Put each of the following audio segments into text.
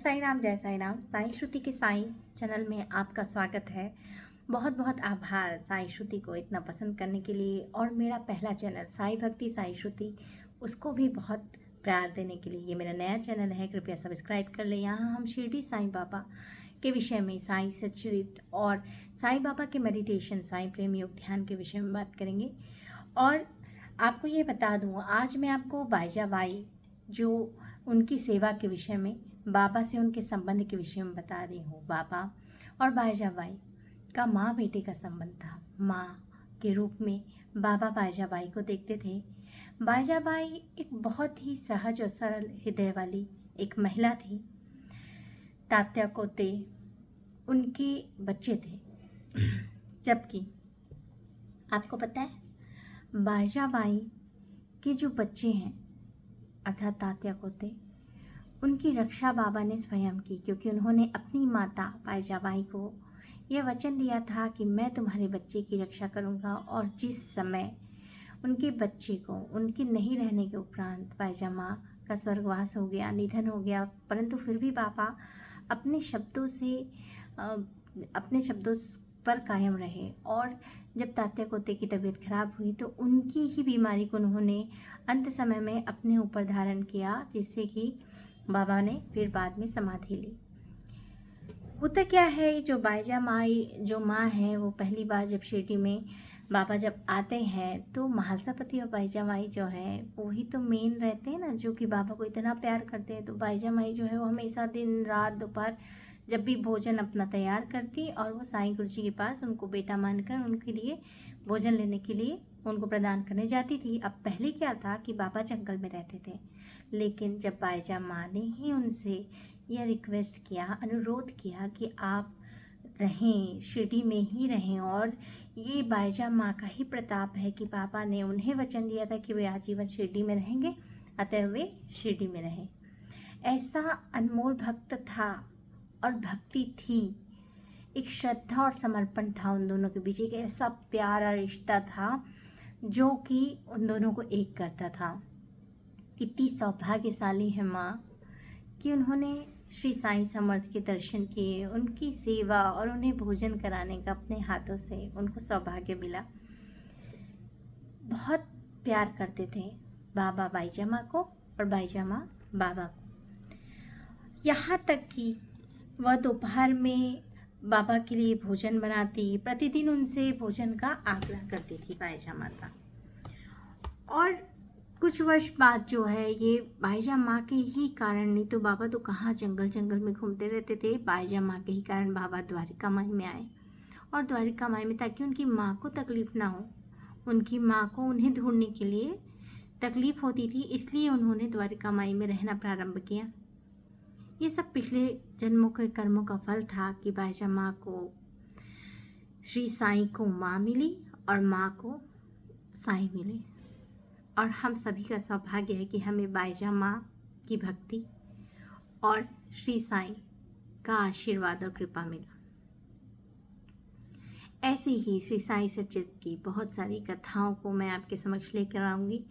साई राम, जय साई राम। साई श्रुति के साई चैनल में आपका स्वागत है। बहुत बहुत आभार साई श्रुति को इतना पसंद करने के लिए, और मेरा पहला चैनल साई भक्ति साई श्रुति उसको भी बहुत प्यार देने के लिए। ये मेरा नया चैनल है, कृपया सब्सक्राइब कर ले। यहाँ हम शिरडी साईं बाबा के विषय में, साईं सच्चरित और साईं बाबा के मेडिटेशन, साईं प्रेम योग ध्यान के विषय में बात करेंगे। और आपको ये बता दूँ, आज मैं आपको बाईजा बाई जो उनकी सेवा के विषय में, बाबा से उनके संबंध के विषय में बता रही हूँ। बाबा और बाईजा बाई का माँ बेटे का संबंध था। माँ के रूप में बाबा बाईजा बाई को देखते थे। बाईजा बाई एक बहुत ही सहज और सरल हृदय वाली एक महिला थी। तात्या कोते उनके बच्चे थे, जबकि आपको पता है बाईजा बाई के जो बच्चे हैं अर्थात तात्या कोते, उनकी रक्षा बाबा ने स्वयं की, क्योंकि उन्होंने अपनी माता बाईजा बाई को यह वचन दिया था कि मैं तुम्हारे बच्चे की रक्षा करूंगा। और जिस समय उनके बच्चे को उनके नहीं रहने के उपरांत बाईजा माँ का स्वर्गवास हो गया, निधन हो गया, परंतु फिर भी बाबा अपने शब्दों पर कायम रहे। और जब तात्या कोते की तबीयत खराब हुई तो उनकी ही बीमारी को उन्होंने अंत समय में अपने ऊपर धारण किया, जिससे कि बाबा ने फिर बाद में समाधि ली। होता क्या है, जो बाईजा माई जो माँ है, वो पहली बार जब शिरडी में बाबा जब आते हैं तो महालसापति और बाईजा माई जो है वो ही तो मेन रहते हैं ना, जो कि बाबा को इतना प्यार करते हैं। तो बाईजा माई जो है वो हमेशा दिन रात दोपहर जब भी भोजन अपना तैयार करती और वो साईं गुरु जी के पास उनको बेटा मानकर उनके लिए भोजन लेने के लिए उनको प्रदान करने जाती थी। अब पहले क्या था कि बाबा जंगल में रहते थे, लेकिन जब बाईजा माँ ने ही उनसे यह रिक्वेस्ट किया, अनुरोध किया कि आप रहें, शिरडी में ही रहें, और ये बाईजा माँ का ही प्रताप है कि बाबा ने उन्हें वचन दिया था कि वे आजीवन शिरडी में रहेंगे, अतः वे शिरडी में रहें। ऐसा अनमोल भक्त था और भक्ति थी, एक श्रद्धा और समर्पण था उन दोनों के बीच। एक ऐसा प्यारा रिश्ता था जो कि उन दोनों को एक करता था। कितनी सौभाग्यशाली है माँ कि उन्होंने श्री साईं समर्थ के दर्शन किए, उनकी सेवा और उन्हें भोजन कराने का अपने हाथों से उनको सौभाग्य मिला। बहुत प्यार करते थे बाबा बाईजा माँ को और बाईजा माँ बाबा को। यहाँ तक कि वह दोपहर में बाबा के लिए भोजन बनाती, प्रतिदिन उनसे भोजन का आग्रह करती थी बाईजा माता। और कुछ वर्ष बाद जो है ये बाईजा माँ के ही कारण, नहीं तो बाबा तो कहाँ जंगल में घूमते रहते थे, बाईजा माँ के ही कारण बाबा द्वारिका माई में आए। और द्वारिका माई में ताकि उनकी माँ को तकलीफ़ ना हो, उनकी माँ को उन्हें ढूंढने के लिए तकलीफ़ होती थी, इसलिए उन्होंने द्वारिका माई में रहना प्रारंभ किया। ये सब पिछले जन्मों के कर्मों का फल था कि बाईजा माँ को श्री साईं को माँ मिली और माँ को साईं मिले। और हम सभी का सौभाग्य है कि हमें बाईजा माँ की भक्ति और श्री साईं का आशीर्वाद और कृपा मिला। ऐसे ही श्री साईं सच्चित की बहुत सारी कथाओं को मैं आपके समक्ष लेकर आऊँगी।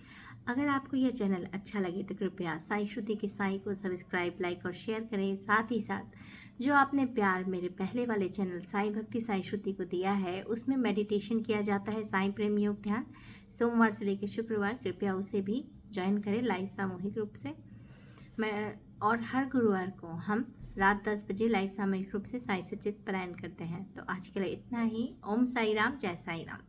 अगर आपको यह चैनल अच्छा लगे तो कृपया साई श्रुति के साई को सब्सक्राइब, लाइक और शेयर करें। साथ ही साथ जो आपने प्यार मेरे पहले वाले चैनल साई भक्ति साई श्रुति को दिया है, उसमें मेडिटेशन किया जाता है, साईं प्रेम योग ध्यान, सोमवार से लेकर शुक्रवार, कृपया उसे भी ज्वाइन करें लाइव सामूहिक रूप से। और हर गुरुवार को हम रात 10 बजे लाइव सामूहिक रूप से साई सच्चित पारायण करते हैं। तो आज के लिए इतना ही। ओम साई राम, जय साई राम।